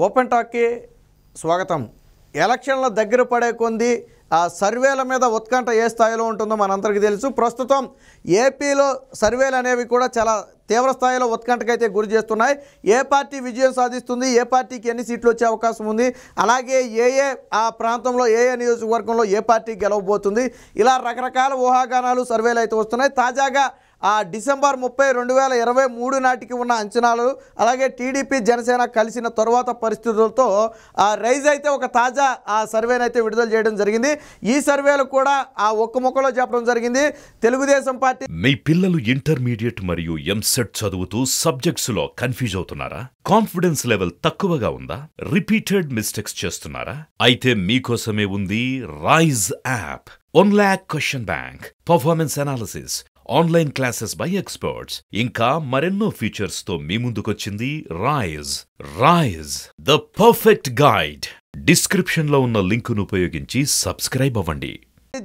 Open టాక్కి స్వాగతం. ఎలక్షన్ల దగ్గర పడే కొంది ఆ సర్వేల మీద ఉత్కంఠ ఏ స్థాయిలో ఉంటుందో మనందరికీ తెలుసు. ప్రస్తుతం ఏపీలో సర్వేలు అనేవి కూడా చాలా తీవ్ర స్థాయిలో ఉత్కంఠకైతే గురి చేస్తున్నాయి. ఏ పార్టీ విజయం సాధిస్తుంది, ఏ పార్టీకి ఎన్ని సీట్లు వచ్చే అవకాశం ఉంది, అలాగే ఏ ఆ ప్రాంతంలో ఏ నియోజకవర్గంలో ఏ పార్టీ గెలవబోతుంది, ఇలా రకరకాల ఊహాగానాలు సర్వేలు అయితే వస్తున్నాయి. తాజాగా డిసెంబర్ 30, 2023 నాటికి ఉన్న అంచనాలు, అలాగే టీడీపీ జనసేన కలిసిన తరువాత పరిస్థితులతో రైజ్ అయితే ఒక తాజా సర్వేని అయితే విడుదల చేయడం జరిగింది. ఈ సర్వేలు కూడా ఒక్క ముక్కలో చెప్పడం జరిగింది. తెలుగుదేశం పార్టీ మీ పిల్లలు ఇంటర్మీడియట్ మరియు ఎంసెట్ చదువుతూ సబ్జెక్ట్స్ లో కన్ఫ్యూజ్ అవుతున్నారా? కాన్ఫిడెన్స్ లెవెల్ తక్కువగా ఉందా? రిపీటెడ్ మిస్టేక్స్ చేస్తున్నారా? అయితే మీకోసమే ఉంది rise app. 1 lakh question bank, performance analysis, online classes by experts, ఇంకా మరెన్నో ఫీచర్స్ తో మీ ముందుకొచ్చింది rise the perfect guide. Description లో ఉన్న లింకును ఉపయోగించి సబ్స్క్రైబ్ అవ్వండి.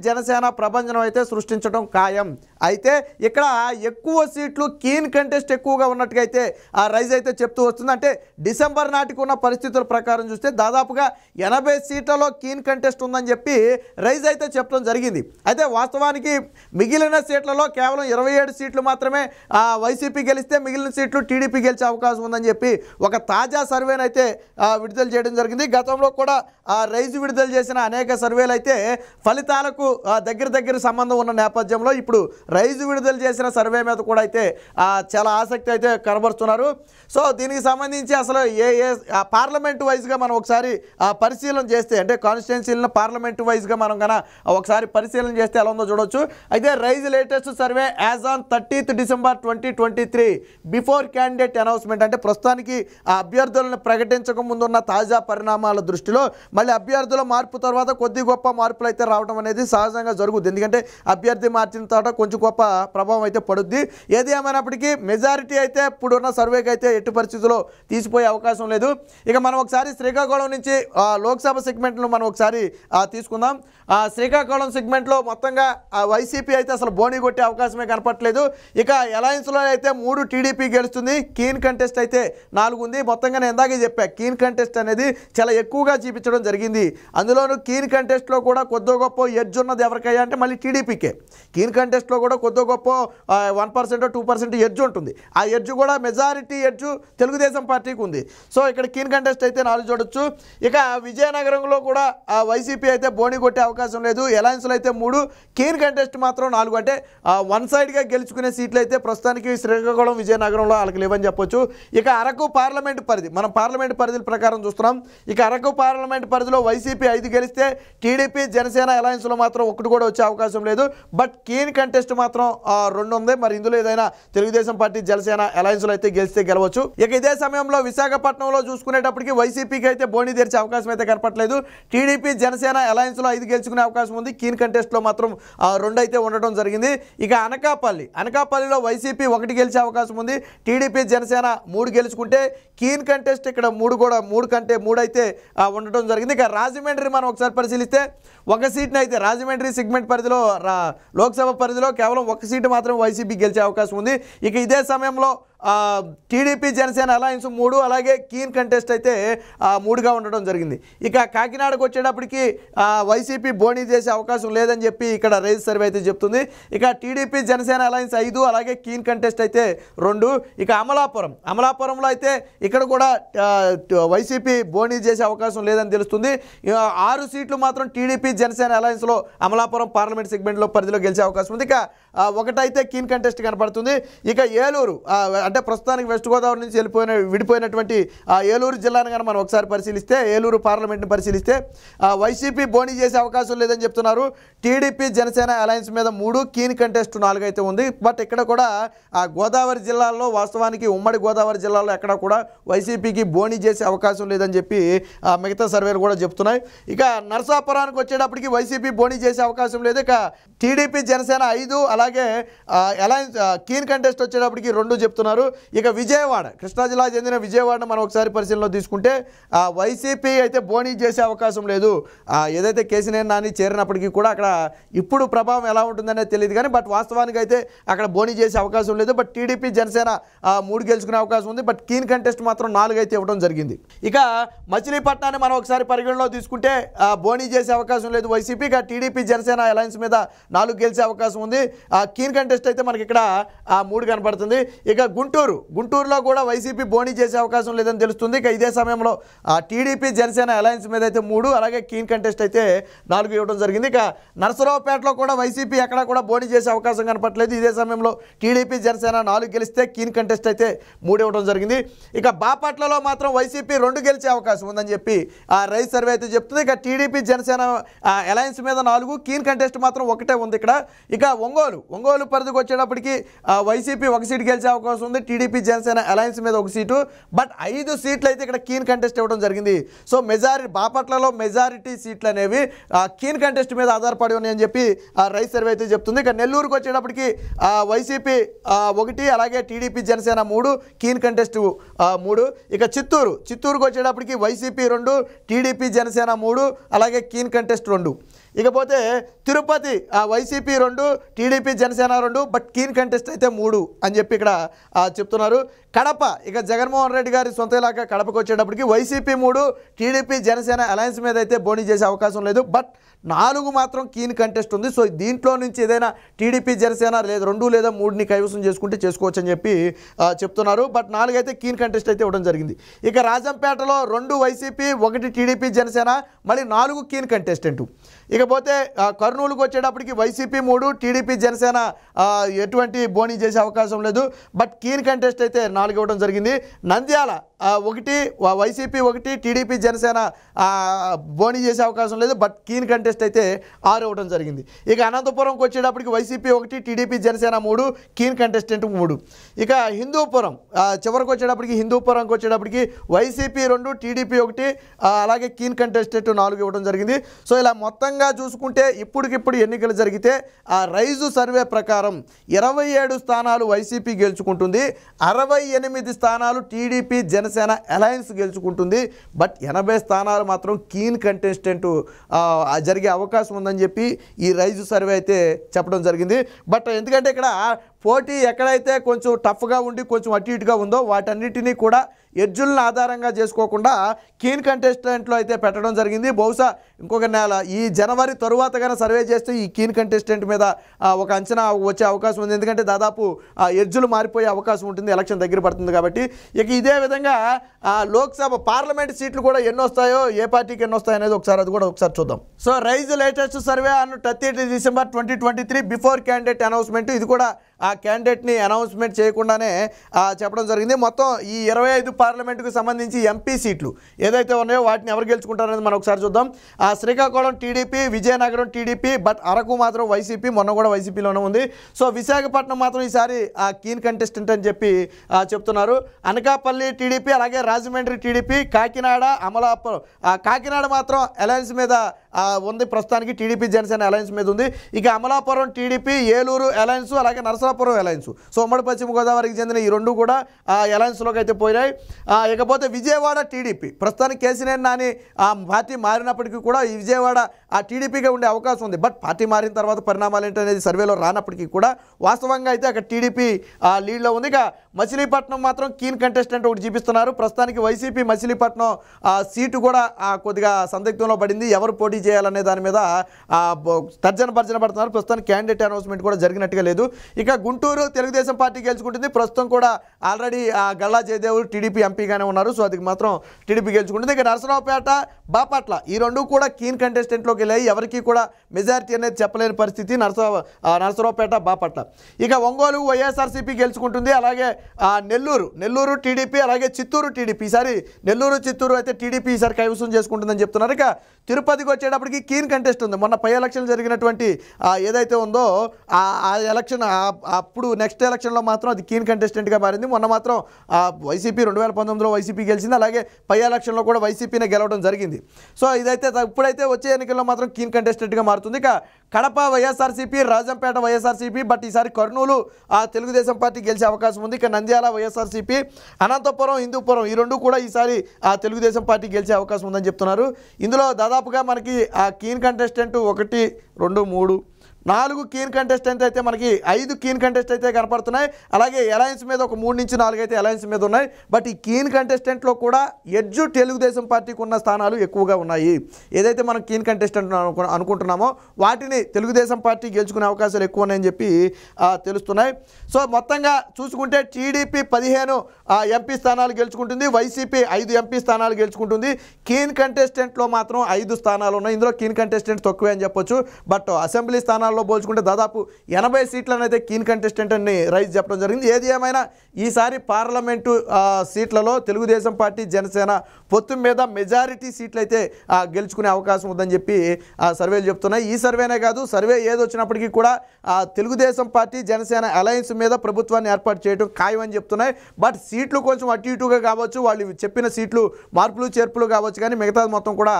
జనసేన ప్రభంజనం అయితే సృష్టించడం ఖాయం. అయితే ఇక్కడ ఎక్కువ సీట్లు కీన్ కంటెస్ట్ ఎక్కువగా ఉన్నట్టుగా అయితే రైజ్ అయితే చెప్తూ వస్తుంది. అంటే డిసెంబర్ నాటికి ఉన్న పరిస్థితుల ప్రకారం చూస్తే దాదాపుగా 80 సీట్లలో కీన్ కంటెస్ట్ ఉందని చెప్పి రైజ్ అయితే చెప్పడం జరిగింది. అయితే వాస్తవానికి మిగిలిన సీట్లలో కేవలం 27 సీట్లు మాత్రమే వైసీపీ గెలిస్తే మిగిలిన సీట్లు టీడీపీ గెలిచే అవకాశం ఉందని చెప్పి ఒక తాజా సర్వేను అయితే విడుదల చేయడం జరిగింది. గతంలో కూడా రైజ్ విడుదల చేసిన అనేక సర్వేలు అయితే ఫలితాలకు దగ్గర సంబంధం ఉన్న నేపథ్యంలో ఇప్పుడు రైజ్ విడుదల చేసిన సర్వే మీద కూడా అయితే చాలా ఆసక్తి అయితే కనబరుస్తున్నారు. సో దీనికి సంబంధించి అసలు పార్లమెంట్ వైజ్గా మనం ఒకసారి పరిశీలన చేస్తే, అంటే కాన్స్టిట్యున్సీలను పార్లమెంట్ వైజ్గా మనం కన్నా ఒకసారి పరిశీలన చేస్తే ఎలా ఉందో చూడొచ్చు. అయితే Rise latest survey as on 30th December 2023 before candidate announcement, అంటే ప్రస్తుతానికి అభ్యర్థులను ప్రకటించక ముందున్న తాజా పరిణామాల దృష్టిలో మళ్ళీ అభ్యర్థుల మార్పు తర్వాత కొద్ది గొప్ప మార్పులు అయితే రావడం అనేది సహజంగా జరుగుతుంది. ఎందుకంటే అభ్యర్థి మార్చిన తర్వాత కొంచెం గొప్ప ప్రభావం అయితే పడుద్ది. ఏది ఏమైనప్పటికీ మెజారిటీ అయితే ఇప్పుడున్న సర్వేకి అయితే ఎట్టి పరిస్థితుల్లో తీసిపోయే అవకాశం లేదు. ఇక మనం ఒకసారి శ్రీకాకుళం నుంచి లోక్సభ సెగ్మెంట్ను మనం ఒకసారి తీసుకుందాం. శ్రీకాకుళం సెగ్మెంట్లో మొత్తంగా వైసీపీ అయితే అసలు బోణీ కొట్టే అవకాశమే కనపట్లేదు. ఇక అలయన్స్లో అయితే 3 టీడీపీ గెలుస్తుంది, కీన్ కంటెస్ట్ అయితే 4 ఉంది. మొత్తంగా నేను ఇందాకే చెప్పా, కీన్ కంటెస్ట్ అనేది చాలా ఎక్కువగా చూపించడం జరిగింది. అందులోనూ కీన్ కంటెస్ట్లో కూడా కొద్ది గొప్ప ఎడ్జ్ ఉన్నది ఎవరికయ్యా అంటే మళ్ళీ టీడీపీకే. కీన్ కంటెస్ట్లో కూడా కొద్ది గొప్ప 1% 2% ఎడ్జ్ ఉంటుంది. ఆ ఎడ్జ్ కూడా మెజారిటీ ఎడ్జ్ తెలుగుదేశం పార్టీకి ఉంది. సో ఇక్కడ కీన్ కంటెస్ట్ అయితే 4 చూడొచ్చు. ఇక విజయనగరంలో కూడా వైసీపీ అయితే బోణీ కొట్టే అవకాశం లేదు. అలయన్స్లో అయితే 3, కీన్ కంటెస్ట్ మాత్రం 4. అంటే వన్ సైడ్గా గెలుచుకునే సీట్లు అయితే ప్రస్తుతానికి శ్రీకాకుళం విజయనగరంలో వాళ్ళకి లేవని చెప్పొచ్చు. ఇక అరకు పార్లమెంట్ పరిధి, మనం పార్లమెంట్ పరిధుల ప్రకారం చూస్తున్నాం. ఇక అరకు పార్లమెంట్ పరిధిలో వైసీపీ 5 గెలిస్తే టీడీపీ జనసేన అలయన్స్లో మాత్రం 1 కూడా వచ్చే అవకాశం లేదు. బట్ కీన్ కంటెస్ట్ మాత్రం 2 ఉంది. మరి ఇందులో ఏదైనా తెలుగుదేశం పార్టీ జనసేన అలయన్స్లో అయితే గెలిస్తే గెలవచ్చు. ఇక ఇదే సమయంలో విశాఖపట్నంలో చూసుకునేటప్పటికి వైసీపీకి అయితే బోణీ తెరిచే అవకాశం అయితే కనపట్లేదు. టీడీపీ జనసేన అలయన్స్లో 5 గెలుచుకునే అవకాశం ఉంది. కీన్ కంటెస్ట్లో మాత్రం 2 అయితే ఉండటం జరిగింది. ఇక అనకాపల్లిలో వైసీపీ 1 గెలిచే అవకాశం ఉంది. టీడీపీ జనసేన 3 గెలుచుకుంటే కీన్ కంటెస్ట్ ఇక్కడ 3 కంటే 3 అయితే ఉండటం జరిగింది. ఇక రాజమండ్రి మనం ఒకసారి పరిశీలిస్తే 1 సీట్ని అయితే రాజమండ్రి సెగ్మెంట్ పరిధిలో లోక్సభ పరిధిలో కేవలం 1 సీటు మాత్రం వైసీపీ గెలిచే అవకాశం ఉంది. ఇక ఇదే సమయంలో టీడీపీ జనసేన అలయన్స్ 3, అలాగే కీన్ కంటెస్ట్ అయితే 3గా ఉండడం జరిగింది. ఇక కాకినాడకు వచ్చేటప్పటికి వైసీపీ బోణీ చేసే అవకాశం లేదని చెప్పి ఇక్కడ రైజ్ సర్వే అయితే చెప్తుంది. ఇక టీడీపీ జనసేన అలయన్స్ 5, అలాగే కీన్ కంటెస్ట్ అయితే 2. ఇక అమలాపురంలో అయితే ఇక్కడ కూడా వైసీపీ బోణీ చేసే అవకాశం లేదని తెలుస్తుంది. 6 సీట్లు మాత్రం టీడీపీ జనసేన అలయన్స్లో అమలాపురం పార్లమెంట్ సెగ్మెంట్లో పరిధిలో గెలిచే అవకాశం ఉంది. ఇక 1 అయితే కీన్ కంటెస్ట్ కనపడుతుంది. ఇక ఏలూరు, అంటే ప్రస్తుతానికి వెస్ట్ గోదావరి నుంచి విడిపోయినటువంటి ఏలూరు జిల్లాను కానీ మనం ఒకసారి పరిశీలిస్తే, ఏలూరు పార్లమెంట్ని పరిశీలిస్తే వైసీపీ బోణీ చేసే అవకాశం లేదని చెప్తున్నారు. టీడీపీ జనసేన అలయన్స్ మీద 3, కీన్ కంటెస్ట్ 4 అయితే ఉంది. బట్ ఇక్కడ కూడా గోదావరి జిల్లాల్లో వాస్తవానికి ఉమ్మడి గోదావరి జిల్లాలో ఎక్కడ కూడా వైసీపీకి బోణీ చేసే అవకాశం లేదని చెప్పి మిగతా సర్వేలు కూడా చెప్తున్నాయి. ఇక నరసాపురానికి వచ్చేటప్పటికి వైసీపీ బోణీ చేసే అవకాశం లేదు. ఇక టీడీపీ జనసేన 5, అలాగే అలాగే అలయన్స్ కీన్ కంటెస్ట్ వచ్చేటప్పటికి 2 చెప్తున్నారు. ఇక విజయవాడ, కృష్ణా జిల్లా చెందిన విజయవాడను మనం ఒకసారి పరిశీలనలో తీసుకుంటే వైసీపీ అయితే బోనీ చేసే అవకాశం లేదు. ఏదైతే కేసీనేని నాని చేరినప్పటికీ కూడా అక్కడ ఇప్పుడు ప్రభావం ఎలా ఉంటుందనేది తెలియదు కానీ బట్ వాస్తవానికి అయితే అక్కడ బోనీ చేసే అవకాశం లేదు. బట్ టీడీపీ జనసేన 3 గెలుచుకునే అవకాశం ఉంది. బట్ కీన్ కంటెస్ట్ మాత్రం 4 అయితే ఇవ్వడం జరిగింది. ఇక మచిలీపట్నాన్ని మనం ఒకసారి పరిగణలో తీసుకుంటే బోనీ చేసే అవకాశం లేదు వైసీపీ. ఇక టీడీపీ జనసేన అలయన్స్ మీద 4 గెలిచే అవకాశం ఉంది. కీన్ కంటెస్ట్ అయితే మనకి ఇక్కడ 3 కనపడుతుంది. ఇక గుంటూరులో కూడా వైసీపీ బోనీ చేసే అవకాశం లేదని తెలుస్తుంది. ఇక ఇదే సమయంలో టీడీపీ జనసేన అలయన్స్ మీద అయితే 3, అలాగే కీన్ కంటెస్ట్ అయితే 4 ఇవ్వడం జరిగింది. ఇక నరసరావుపేటలో కూడా వైసీపీ ఎక్కడ కూడా బోనీ చేసే అవకాశం కనపట్లేదు. ఇదే సమయంలో టీడీపీ జనసేన 4 గెలిస్తే కీన్ కంటెస్ట్ అయితే 3 ఇవ్వడం జరిగింది. ఇక బాపట్లలో మాత్రం వైసీపీ 2 గెలిచే అవకాశం ఉందని చెప్పి రైస్ సర్వే అయితే చెప్తుంది. ఇక టీడీపీ జనసేన అలయన్స్ మీద 4, కీన్ కంటెస్ట్ మాత్రం 1 ఉంది ఇక్కడ. ఇక ఒంగోలు పరిధికి వచ్చేటప్పటికి వైసీపీ 1 సీటు గెలిచే అవకాశం ఉంది. టీడీపీ జనసేన అలయన్స్ మీద 1 సీటు. బట్ 5 సీట్లు అయితే ఇక్కడ కీన్ కంటెస్ట్ ఇవ్వడం జరిగింది. సో బాపట్లలో మెజారిటీ సీట్లు అనేవి కీన్ కంటెస్ట్ మీద ఆధారపడి ఉన్నాయని చెప్పి రైస్ సర్వే అయితే చెప్తుంది. ఇక నెల్లూరుకు వచ్చేటప్పటికి వైసీపీ 1, అలాగే టీడీపీ జనసేన 3, కీన్ కంటెస్ట్ 3. ఇక చిత్తూరుకు వచ్చేటప్పటికి వైసీపీ 2, టీడీపీ జనసేన 3, అలాగే కీన్ కంటెస్ట్ 2. ఇకపోతే Tirupati YCP 2, TDP Janasena 2, but keen contest అయితే 3 అని చెప్పి ఇక్కడ చెప్తున్నారు. కడప, ఇక జగన్మోహన్ రెడ్డి గారి సొంత ఇలాకా కడపకు వచ్చేటప్పటికి వైసీపీ 3, టీడీపీ జనసేన అలయన్స్ మీద అయితే బోనీ చేసే అవకాశం లేదు. బట్ 4 మాత్రం కీన్ కంటెస్ట్ ఉంది. సో దీంట్లో నుంచి ఏదైనా టీడీపీ జనసేన లేదా 2 లేదా 3ని కైవసం చేసుకుంటే చేసుకోవచ్చు అని చెప్పి చెప్తున్నారు. బట్ 4 అయితే కీన్ కంటెస్ట్ అయితే ఇవ్వడం జరిగింది. ఇక రాజంపేటలో 2 వైసీపీ, 1 టీడీపీ జనసేన, మళ్ళీ 4 కీన్ కంటెస్టెంట్. ఇకపోతే కర్నూలుకు వచ్చేటప్పటికి వైసీపీ 3, టీడీపీ జనసేన ఎటువంటి బోనీ చేసే అవకాశం లేదు. బట్ కీన్ కంటెస్ట్ అయితే 4 ఇవ్వడం జరిగింది. నంద్యాల 1 వైసీపీ, 1 టీడీపీ జనసేన బోనీ చేసే అవకాశం లేదు. బట్ కీన్ కంటెస్ట్ అయితే 6 ఇవ్వడం జరిగింది. ఇక అనంతపురంకి వచ్చేటప్పటికి YCP 1, TDP Janasena 3, keen contestant 3. ఇక హిందూపురం చివరికి వచ్చేటప్పటికి వైసీపీ 2, టీడీపీ 1, అలాగే కీన్ కంటెస్టెంట్ 4 ఇవ్వడం జరిగింది. సో ఇలా మొత్తంగా చూసుకుంటే ఇప్పటికిప్పుడు ఎన్నికలు జరిగితే రైజు సర్వే ప్రకారం 27 స్థానాలు వైసీపీ గెలుచుకుంటుంది, 68 స్థానాలు టీడీపీ జనసేన అలయన్స్ గెలుచుకుంటుంది. బట్ 80 స్థానాలు మాత్రం కీన్ కంటెస్టెంట్ జరిగే అవకాశం ఉందని చెప్పి ఈ రైజు సర్వే అయితే చెప్పడం జరిగింది. బట్ ఎందుకంటే ఇక్కడ పోటీ ఎక్కడైతే కొంచెం టఫ్గా ఉండి కొంచెం అటు ఇటుగా ఉందో వాటన్నిటినీ కూడా ఎడ్జులను ఆధారంగా చేసుకోకుండా కీన్ కంటెస్టెంట్లో అయితే పెట్టడం జరిగింది. బహుశా ఇంకొక నెల ఈ జనవరి తరువాత కానీ సర్వే చేస్తే ఈ కీన్ కంటెస్టెంట్ మీద ఒక అంచనా వచ్చే అవకాశం ఉంది. ఎందుకంటే దాదాపు ఎడ్జులు మారిపోయే అవకాశం ఉంటుంది, ఎలక్షన్ దగ్గర పడుతుంది కాబట్టి. ఇక ఇదే విధంగా లోక్సభ పార్లమెంట్ సీట్లు కూడా ఎన్ని వస్తాయో, ఏ పార్టీకి ఎన్ని వస్తాయో అనేది అది కూడా ఒకసారి చూద్దాం. So Rise latest survey on 30 December 2023 before candidate announcement. ఇది కూడా ఆ క్యాండిడేట్ని అనౌన్స్మెంట్ చేయకుండానే చెప్పడం జరిగింది. మొత్తం ఈ 25 పార్లమెంటుకు సంబంధించి ఎంపీ సీట్లు ఏదైతే ఉన్నాయో వాటిని ఎవరు గెలుచుకుంటారనేది మనం ఒకసారి చూద్దాం. Srikakulam TDP, Vizianagaram TDP, but Araku మాత్రం వైసీపీ, మొన్న కూడా వైసీపీలోనే ఉంది. సో విశాఖపట్నం మాత్రం ఈసారి కీన్ కంటెస్టెంట్ అని చెప్పి చెప్తున్నారు. అనకాపల్లి టీడీపీ, అలాగే రాజమండ్రి టీడీపీ, కాకినాడ, అమలాపురం. కాకినాడ మాత్రం అలయన్స్ మీద ఉంది, ప్రస్తుతానికి టీడీపీ జనసేన అలయన్స్ మీద ఉంది. ఇక అమలాపురం టీడీపీ, ఏలూరు అలయన్స్, అలాగే నరసాపురం అలయన్స్. సో ఉమ్మడి పశ్చిమ గోదావరికి చెందిన ఈ 2 కూడా అలయన్స్లోకి అయితే పోయినాయి. ఇకపోతే విజయవాడ టీడీపీ, ప్రస్తుతానికి కేసీనేని నాని పార్టీ మారినప్పటికీ కూడా ఈ విజయవాడ టీడీపీగా ఉండే అవకాశం ఉంది. బట్ పార్టీ మారిన తర్వాత పరిణామాలు ఏంటనేది సర్వేలో రానప్పటికీ కూడా వాస్తవంగా అయితే అక్కడ టీడీపీ లీడ్లో ఉంది. ఇక మచిలీపట్నం మాత్రం కీన్ కంటెస్టెంట్ ఒకటి చూపిస్తున్నారు. ప్రస్తుతానికి వైసీపీ మచిలీపట్నం సీటు కూడా కొద్దిగా సందిగ్ధంలో పడింది. ఎవరు పోటీ చేయాలనే దాని మీద తర్జన భర్జన పడుతున్నారు. ప్రస్తుతానికి క్యాండిడేట్ అనౌన్స్మెంట్ కూడా జరిగినట్టుగా లేదు. ఇక గుంటూరు తెలుగుదేశం పార్టీ గెలుచుకుంటుంది. ప్రస్తుతం కూడా ఆల్రెడీ గల్లా జయదేవులు టీడీపీ ఎంపీగానే ఉన్నారు. సో అది మాత్రం టీడీపీ గెలుచుకుంటుంది. ఇక నరసరావుపేట, బాపట్ల ఈ 2 కూడా కీన్ కంటెస్టెంట్లోకి వెళ్ళాయి. ఎవరికి కూడా మెజారిటీ అనేది చెప్పలేని పరిస్థితి నరసరావుపేట, బాపట్ల. ఇక ఒంగోలు వైఎస్ఆర్సీపీ గెలుచుకుంటుంది. అలాగే నెల్లూరు టీడీపీ, అలాగే చిత్తూరు టీడీపీ. ఈసారి నెల్లూరు, చిత్తూరు అయితే టీడీపీ ఈసారి కైవసం చేసుకుంటుందని చెప్తున్నారు. ఇక తిరుపతికి వచ్చేటప్పటికి కీన్ కంటెస్ట్ ఉంది. మొన్న పై ఎలక్షన్ జరిగినటువంటి ఏదైతే ఉందో ఆ ఎలక్షన్ అప్పుడు నెక్స్ట్ ఎలక్షన్లో మాత్రం అది కీన్ కంటెస్టెంట్గా మారింది. మొన్న మాత్రం వైసీపీ 2019లో వైసీపీ గెలిచింది. అలాగే పై ఎలక్షన్లో కూడా వైసీపీనే గెలవడం జరిగింది. సో ఇదైతే ఇప్పుడైతే వచ్చే ఎన్నికల్లో మాత్రం కీన్ కంటెస్టెంట్గా మారుతుంది. ఇక కడప వైఎస్ఆర్సీపీ, రాజంపేట వైఎస్ఆర్సీపీ, బట్ ఈసారి కర్నూలు తెలుగుదేశం పార్టీ గెలిచే అవకాశం ఉంది. ఇక నంద్యాల వైఎస్ఆర్సీపీ, అనంతపురం, హిందూపురం ఈ రెండు కూడా ఈసారి తెలుగుదేశం పార్టీ గెలిచే అవకాశం ఉందని చెప్తున్నారు. ఇందులో దాదాపుగా మనకి కీన్ కంటెస్టెంట్ 1, 2, 3, 4 కీన్ కంటెస్టెంట్ అయితే మనకి 5 కీన్ కంటెస్ట్ అయితే కనపడుతున్నాయి. అలాగే అలయన్స్ మీద ఒక 3 నుంచి 4 అయితే అలయన్స్ మీద ఉన్నాయి. బట్ ఈ కీన్ కంటెస్టెంట్లో కూడా ఎడ్జు తెలుగుదేశం పార్టీకి ఉన్న స్థానాలు ఎక్కువగా ఉన్నాయి. ఏదైతే మనం కీన్ కంటెస్టెంట్ అనుకుంటున్నామో వాటిని తెలుగుదేశం పార్టీ గెలుచుకునే అవకాశాలు ఎక్కువ ఉన్నాయని చెప్పి తెలుస్తున్నాయి. సో మొత్తంగా చూసుకుంటే టీడీపీ 15 ఎంపీ స్థానాలు గెలుచుకుంటుంది, వైసీపీ 5 ఎంపీ స్థానాలు గెలుచుకుంటుంది. కీన్ కంటెస్టెంట్లో మాత్రం 5 స్థానాలు ఉన్నాయి. ఇందులో కీన్ కంటెస్టెంట్ తక్కువే అని చెప్పొచ్చు. బట్ అసెంబ్లీ స్థానాల్లో పోల్చుకుంటే దాదాపు 80 సీట్లను అయితే కీన్ కంటెస్టెంట్ అని రైజ్ చెప్పడం జరిగింది. ఏది ఏమైనా ఈసారి పార్లమెంటు సీట్లలో తెలుగుదేశం పార్టీ, జనసేన పొత్తు మీద మెజారిటీ సీట్లు అయితే గెలుచుకునే అవకాశం ఉందని చెప్పి సర్వేలు చెప్తున్నాయి. ఈ సర్వేనే కాదు, సర్వే ఏది వచ్చినప్పటికీ కూడా తెలుగుదేశం పార్టీ, జనసేన అలయన్స్ మీద ప్రభుత్వాన్ని ఏర్పాటు చేయడం ఖాయం అని చెప్తున్నాయి. బట్ సీట్లు కొంచెం అటు ఇటుగా కావచ్చు, వాళ్ళు చెప్పిన సీట్లు మార్పులు చేర్పులు కావచ్చు, కానీ మిగతాది మొత్తం కూడా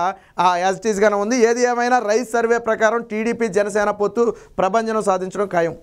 యాజ్ ఇట్ ఈస్గానే ఉంది. ఏది ఏమైనా రైజ్ సర్వే ప్రకారం టీడీపీ, జనసేన పొత్తు ప్రభంజనం సాధించడం ఖాయం.